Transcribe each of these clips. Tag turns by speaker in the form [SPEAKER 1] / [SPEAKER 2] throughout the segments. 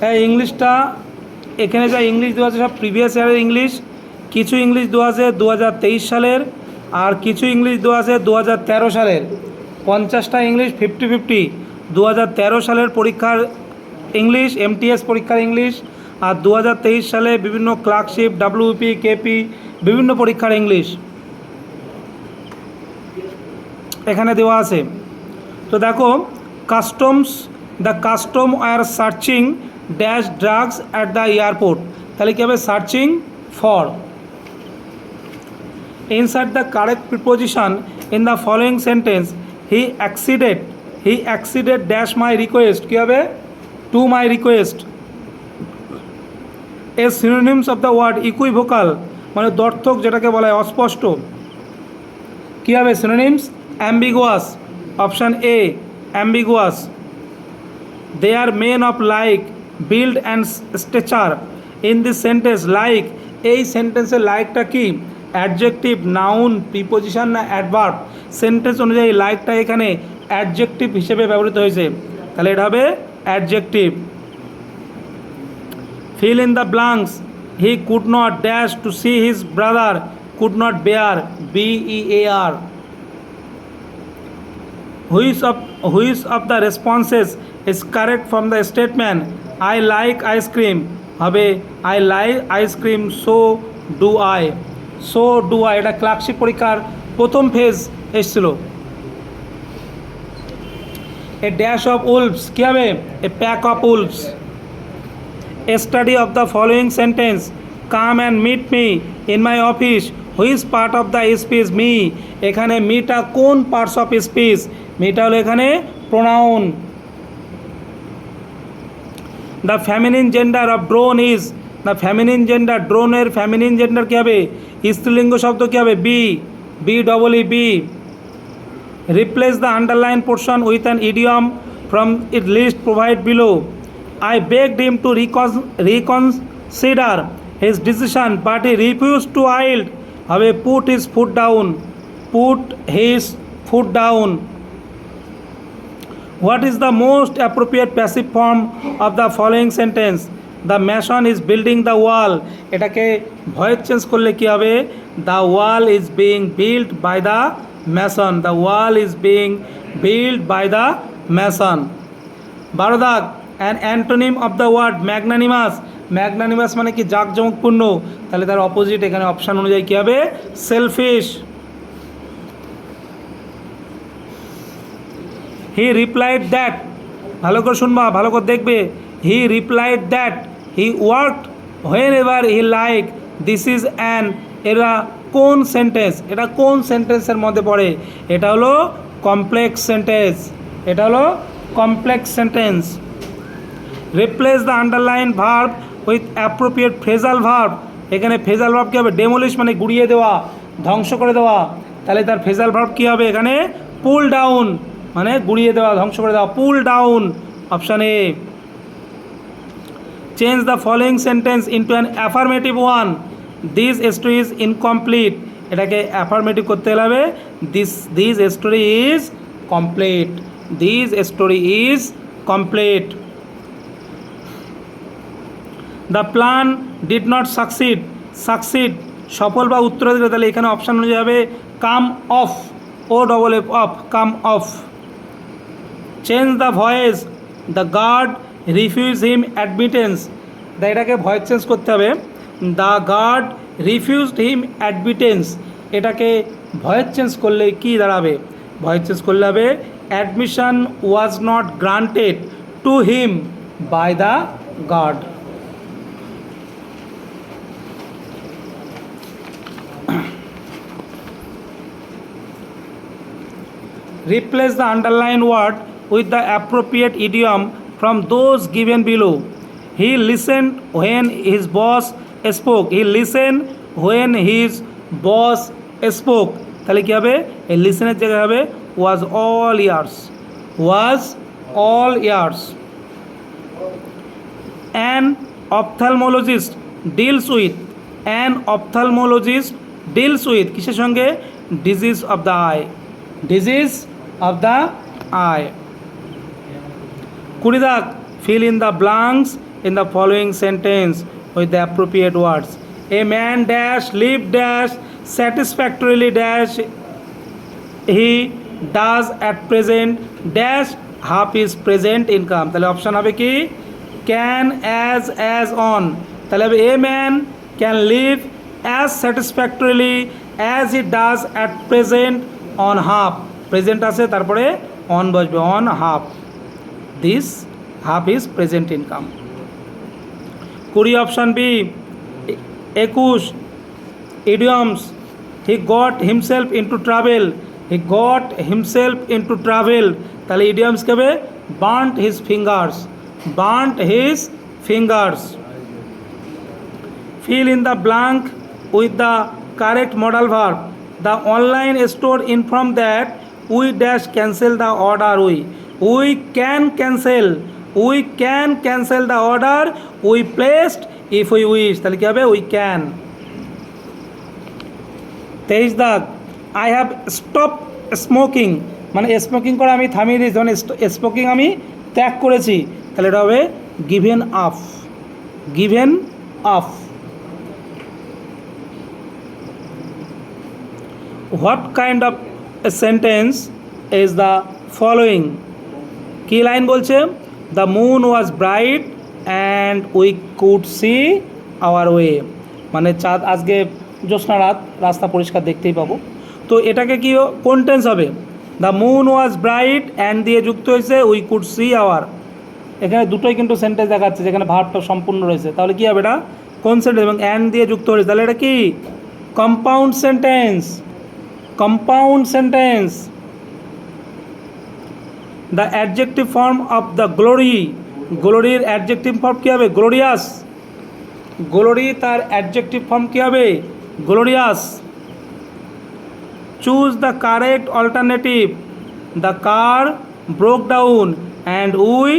[SPEAKER 1] এই ইংলিশটা এখানে যা ইংলিশ দেওয়া আছে সব প্রিভিয়াস ইয়ারের ইংলিশ, কিছু ইংলিশ দেওয়া আছে 2023 সালের, আর কিছু ইংলিশ দেওয়া আছে 2013 সালের। 50টা ইংলিশ 50-50 2013 সালের পরীক্ষার ইংলিশ, এমটিএস পরীক্ষার ইংলিশ, আর 2023 সালে বিভিন্ন ক্লার্কশিপ, ডাব্লিউপি, কেপি বিভিন্ন পরীক্ষার ইংলিশ এখানে দেওয়া আছে। তো দেখো, customs, the custom are searching dash drugs at the airport, তাহলে কী হবে? Searching for. Insert the correct preposition in the following sentence. He acceded dash my request, কী হবে? To my request. A synonyms of the word equivocal, মানে দ্ব্যর্থক যেটাকে বলা হয় অস্পষ্ট, কী হবে synonyms? Ambiguous, option a ambiguous. They are men of like, build and stature. In this sentence like, এই সেন্টেন্সের লাইকটা কি? অ্যাডজেক্টিভ, নাউন, প্রিপোজিশন না অ্যাডভার্ব? সেন্টেন্স অনুযায়ী লাইকটা এখানে অ্যাডজেক্টিভ হিসেবে ব্যবহৃত হয়েছে, তাহলে এটা হবে adjective. Fill in the blanks. He could not dash to see his brother, could not bear, B-E-A-R. Which of the responses is correct from the statement I like ice cream? হবে I like ice cream, so do I. So do I, এটা clerkship পরীক্ষার প্রথম phase এসেছিল। A dash of wolves, কী হবে? A pack of wolves. A study of the following sentence. Come and meet me in my office. Which part of the speech? Me. এখানে মিটা কোন parts of speech? মিটা হলো এখানে pronoun. The feminine gender of drone is, the feminine gender, ড্রোনের feminine gender কী হবে? স্ত্রীলিঙ্গ শব্দ কী হবে? B, B. Replace the underline portion with an idiom from it list provide below. I begged him to reconsider his decision, but he refused to yield. হবে put his foot down, put his foot down. What is the most appropriate passive form of the following sentence? The mason is building the wall. এটাকে voice change করলে কি হবে? The wall is being built by the mason. The wall is being built by the mason. 12 দাগ, an antonym of the word magnanimous. Magnanimous মানে কি? জাঁকজমকপূর্ণ, তাহলে তার অপোজিট এখানে অপশান অনুযায়ী কী হবে? সেলফিশ। হি রিপ্লাইড দ্যাট, ভালো করে শুনবা, ভালো করে দেখবে। হি replied that he worked when ever he like, this is an, এরা কোন সেন্টেন্স? এটা কোন সেন্টেন্সের মধ্যে পড়ে? এটা হলো কমপ্লেক্স সেন্টেন্স, এটা হলো complex sentence. Replace the underline verb with appropriate phrasal verb. এখানে ফ্রেজাল ভার্ব কী হবে? ডেমোলিশ মানে গুড়িয়ে দেওয়া, ধ্বংস করে দেওয়া, তাহলে তার ফ্রেজাল ভার্ব কী হবে? এখানে পুল ডাউন, মানে গুড়িয়ে দেওয়া, ধ্বংস করে দেওয়া, pull down, option a. Change the following sentence into an affirmative one. This story is incomplete, এটাকে অ্যাফার্মেটিভ করতে হবে। This story is complete, this story is complete. The plan did not succeed, succeed সফল বা উত্তরাধিকারী, তাহলে এখানে option অনুযায়ী হবে come off, o double f off, come off. Change the voice, the guard refuse him admittance, এটাকে voice change করতে হবে। The guard refused him admittance, এটাকে ভয়েস চেঞ্জ করলে কি দাঁড়াবে? ভয়েস চেঞ্জ করলে হবে admission was not granted to him by the guard. Replace the underlined word with the appropriate idiom from those given below. He listened when his boss spoke. He listened when his boss spoke. তাহলে কি হবে? এই লিসেনের জায়গায় হবে was all ears, was all ears. An ophthalmologist deals with, an ophthalmologist deals with কিসের সঙ্গে? Disease of the eye, disease of the eye. 20 দাগ, fill in the blanks in the following sentence with the appropriate words. A man dash lived dash satisfactorily dash he does at present dash half his present income. তাহলে option হবে কি can as on. তাহলে হবে a man can live as satisfactorily as he does at present on half. Present আছে তারপরে on বসবে on half. This half is present income. 20 option B 21 idioms. He got himself into trouble. He got himself into trouble. তাহলে idioms কে হবে burnt his fingers. Burnt his fingers. Fill in the blank with the correct modal verb. The online store informed that we dash cancel the order. We can cancel. We can cancel the order we placed if we wish. তাহলে কি হবে we can. 23 দাগ I have stopped smoking. মানে smoking করা আমি থামিয়ে দিয়েছি, মানে স্মোকিং আমি ত্যাগ করেছি। তাহলে এটা হবে given up. Given up. What kind of a sentence is the following? কি লাইন বলছে? The moon was bright and we could see our way. মানে চাঁদ আজকে জ্যোৎস্না রাত, রাস্তা পরিষ্কার দেখতেই পাবো। তো এটাকে কি কোন টেন্স হবে? The moon was bright and দিয়ে যুক্ত হয়েছে উই কুড সি আওয়ার। এখানে দুটোই কিন্তু সেন্টেন্স দেখাচ্ছে যেখানে ভার্বটা সম্পূর্ণ রয়েছে। তাহলে কি হবে এটা কোন সেন্টেন্স এবং অ্যান্ড দিয়ে যুক্ত হয়েছে, তাহলে এটা কি compound sentence. Compound sentence. The adjective form of the glory. গ্লোরির অ্যাডজেক্টিভ ফর্ম কী হবে? গ্লোরিয়াস। গ্লোরি তার অ্যাডজেক্টিভ ফর্ম কী হবে? Glorious. Choose the correct alternative. The car broke down and we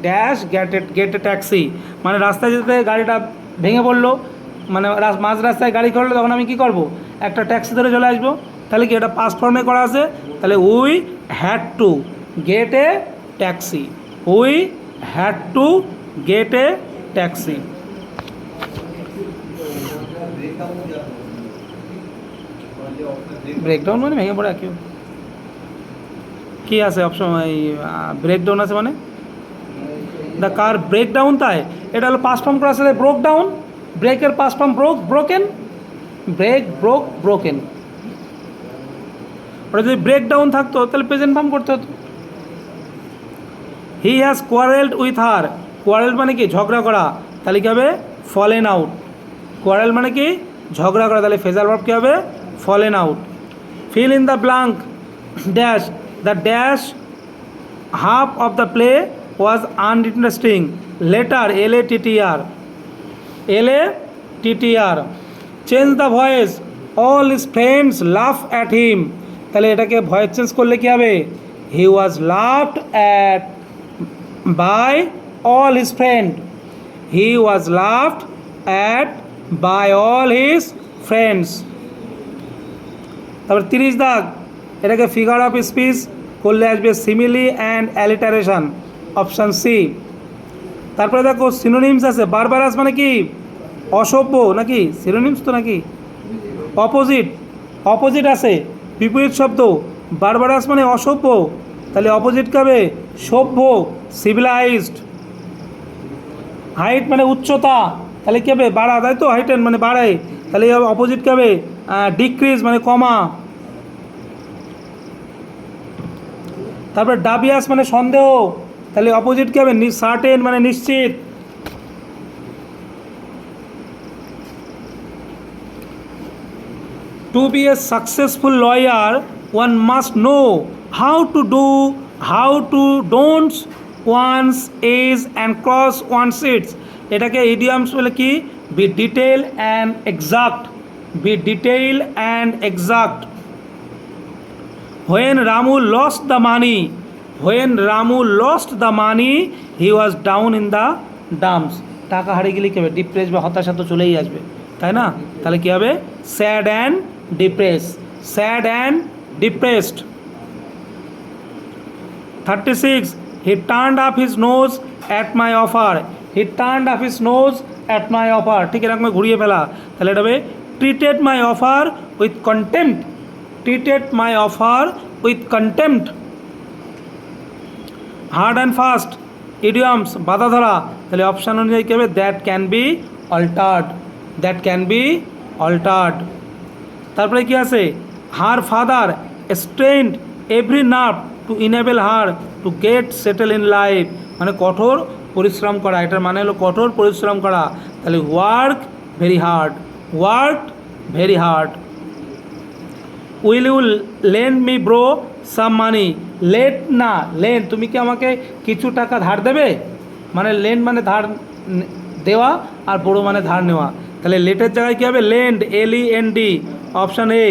[SPEAKER 1] dash get a taxi. মানে রাস্তায় যেতে গাড়িটা ভেঙে পড়লো, মানে মাঝ রাস্তায় গাড়ি করলো, তখন আমি কি করব? একটা ট্যাক্সি ধরে চলে আসবো। তাহলে কি এটা পাস্ট ফর্মে করা আছে? তাহলে we had to get a taxi. We had to get a taxi. Breakdown মানে ভেঙে পড়ে কেউ কি আছে অপশন? এই ব্রেকডাউন আছে মানে দ্য কার ব্রেকডাউন, তাই এটা হলো পাস্ট ফর্ম করা আছে ব্রোক ডাউন। ব্রেকের past form broke, broken. Break, broke, broken. ওটা যদি ব্রেকডাউন থাকতো তাহলে প্রেজেন্ট ফর্ম করতে হতো। He has কোয়ারেলড with her. কোয়ারেলড মানে কি ঝগড়া করা, তাহলে কী হবে? Fallen out. কোয়ারেল মানে কি ঝগড়া করা, তাহলে ফেজাল ভার্ব কী হবে? Fallen out. Fill in the blank dash the dash half of the play was uninteresting. Latter LATTR। LATTR। Change the voice all his friends laugh at him. তাহলে এটাকে voice change করলে কী হবে? He was laughed at by all his friend. He was laughed at by all his friends. তারপর 30 দাগ এটাকে figure of speech করলে আসবে simile and alliteration, option c. তারপরে দেখো সিনোনিমস আছে। বারবারাস মানে কি অসভ্য নাকি? সিনোনিমস তো নাকি অপোজিট। অপোজিট আছে বিপরীত শব্দ। বারবারাস মানে অসভ্য, তাহলে অপোজিট কবে? সভ্য, সিভিলাইজড। হাইট মানে উচ্চতা, তাহলে কী হবে? বাড়া, তাই তো? হাইটেন মানে বাড়ায়, তাহলে অপোজিট কবে? ডিক্রিজ মানে কমা। তারপরে ডাবিয়াস মানে সন্দেহ, তাহলে অপোজিট কী হবে? সার্টেন মানে নিশ্চিত। To be a successful lawyer one must know how to ডোন্টস one's i's and cross one's its. এটাকে ইডিয়ামস বলে কি? Be detail and exact. Be detail and exact. When Ramu lost the money, he was down in the dumps. টাকা হারিয়ে গেলে কী হবে? Depress বা হতাশা তো চলেই আসবে, তাই না? তাহলে কী হবে? Sad and depress. Sad and depressed. 36 he turned up his nose at my offer. He turned up his nose at my offer, ঠিক এরকম ঘুরিয়ে ফেলা, তাহলে এটা হবে treated my offer with contempt, treated my offer with contempt. Hard and fast idioms বাধা ধরা, তাহলে অপশান অনুযায়ী কী হবে that can be altered, that can be altered. তারপরে কি আছে her father strained every nerve to enable her to get settle in life, মানে কঠোর পরিশ্রম করা, এটার মানে হলো কঠোর পরিশ্রম করা, তাহলে work very hard, work very hard. Will you lend me bro some money, let না লেন, তুমি কি আমাকে কিছু টাকা ধার দেবে, মানে লেন্ড মানে ধার দেওয়া আর ব্রো মানে ধার নেওয়া, তাহলে লেটের জায়গায় কী হবে lend, LEND, option A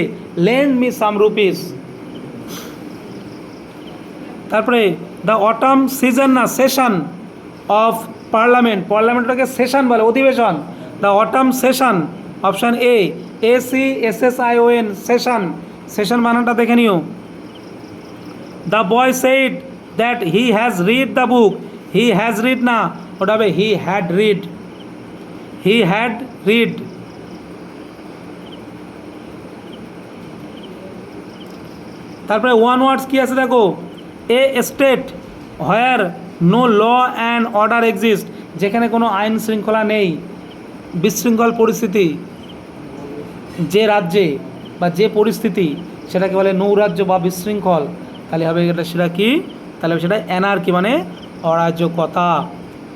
[SPEAKER 1] lend me some rupees. তারপরে দ্য অটাম সিজন না সেশন অফ পার্লামেন্ট, পার্লামেন্টটাকে সেশন বলে অধিবেশন, the autumn session, option A ACSSION session, session বানানটা দেখে নিও। The boy said that he has read the book, he has read না, ওটা হবে he had read, he had read. তারপরে ওয়ান ওয়ার্ডস কী আছে দেখো, a state where no law and order exist, যেখানে কোনো আইন শৃঙ্খলা নেই, বিশৃঙ্খল পরিস্থিতি, যে রাজ্যে বা যে পরিস্থিতি সেটাকে বলে নৌরাজ্য বা বিশৃঙ্খল, তাহলে হবে এটা সেটা কি, তাহলে সেটা অ্যানার্কি মানে অরাজকতা,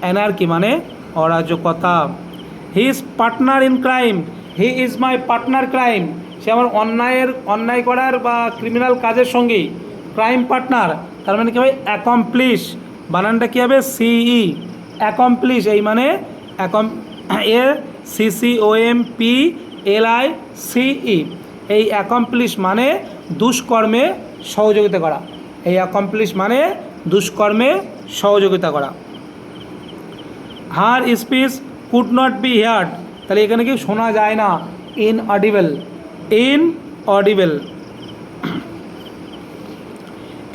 [SPEAKER 1] অ্যানার্কি মানে অরাজকতা। He is partner in crime, he is my partner crime, সে আমার অন্যায় করার বা ক্রিমিনাল কাজের সঙ্গী, ক্রাইম পার্টনার, তার মানে কী হবে অ্যাকমপ্লিশ, বানানটা কী হবে CE, অ্যাকমপ্লিশ, এই মানে ACCOMPLICE, এই অ্যাকমপ্লিশ মানে দুষ্কর্মে সহযোগিতা করা, এই অ্যাকমপ্লিশ মানে দুষ্কর্মে সহযোগিতা করা। Her speech could not be heard, তাহলে এখানে কি শোনা যায় না, inaudible, inaudible.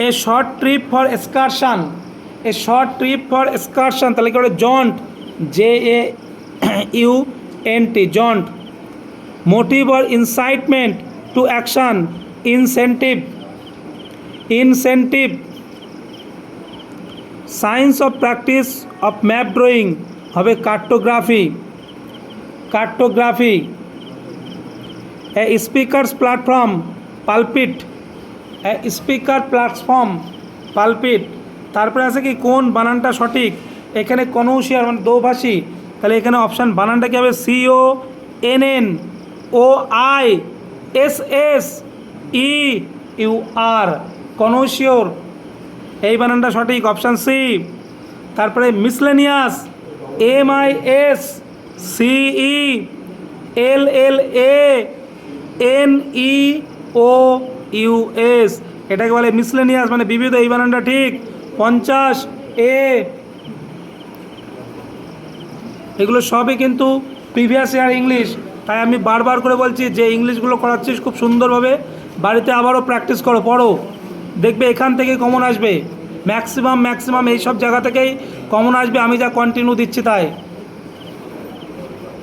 [SPEAKER 1] A short trip for excursion, a short trip for excursion, তাহলে কি বলে jaunt, JAUNT, jaunt. Motive or incitement to action, incentive, incentive. Science of practice of map drawing হবে cartography, cartography. A speakers platform pulpit, a speaker platform pulpit. তারপরে আছে কি কোন বানানটা সঠিক, এখানে কনৌশিয়ার মানে দোভাষী, তাহলে এখানে অপশান বানানটা কী হবে CONNOISSEUR, কনৌশিওর, এই বানানটা সঠিক, অপশান সি। তারপরে মিসলেনিয়াস MISCELLANEOUS, এটাকে বলে মিসলেনিয়াস মানে বিবিধ, এই বানানটা ঠিক, 50A। এগুলো সবই কিন্তু প্রিভিয়াস ইয়ার ইংলিশ, তাই আমি বারবার করে বলছি যে ইংলিশগুলো করাচ্ছিস খুব সুন্দরভাবে, বাড়িতে আবারও প্র্যাকটিস করো, পড়ো, দেখবে এখান থেকে কমন আসবে, ম্যাক্সিমাম এই সব জায়গা থেকেই কমন আসবে, আমি যা কন্টিনিউ দিচ্ছি তাই।